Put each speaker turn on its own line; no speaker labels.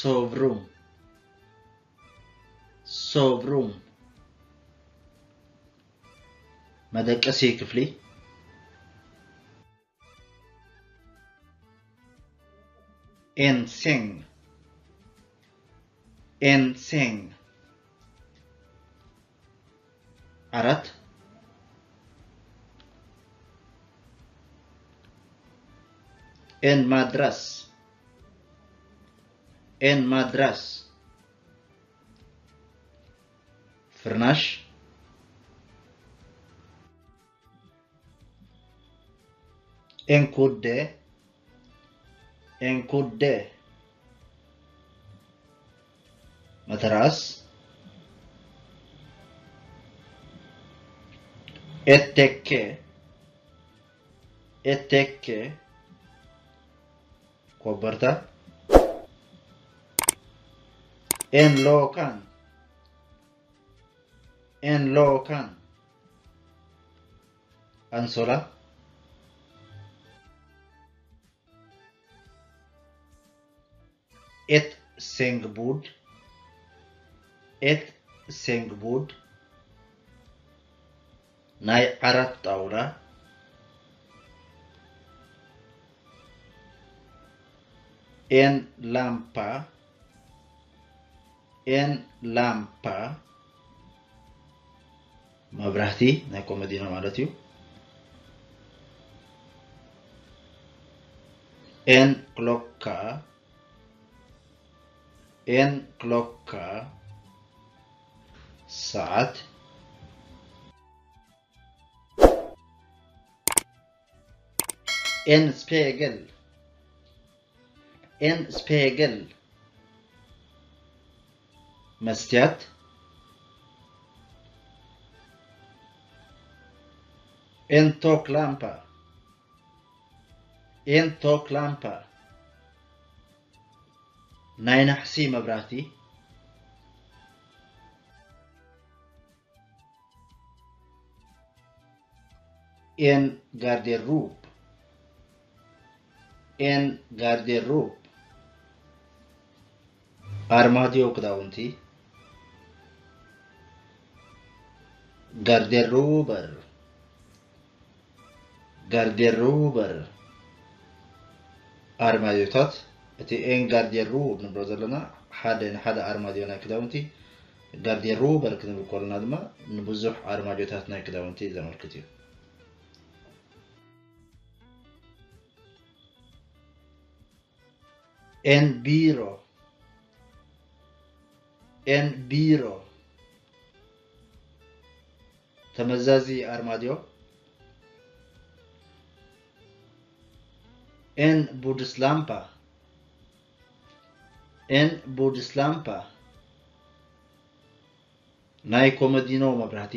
sovrum sovrum مدقسي كفلي ensing عرت en madras فرناش encudde متراس اتك كوبرتا en locan ansola ett sängbord ናይ ዓራት ጣውላ en lampa መብራህቲ ናይ ኮሜዲኖ ማለት እዩ en klocka ሰዓት en spegel مستيات en taklampa. En taklampa. ናይ ናሕሲ መብራህቲ en garderob armadio ክዳውንቲ garderober armadioታት እቲ en garderob ንብሎ ዘለና ሓደ armadio ናይ ክዳውንቲ garderober ክንብል ከለና ድማ ንብዙሕ armadioታት ናይ ክዳውንቲ ዘመልክት እዩ en biro ተመዛዚ armadio en budislampa ናይ ኮሜዲኖ መብራህቲ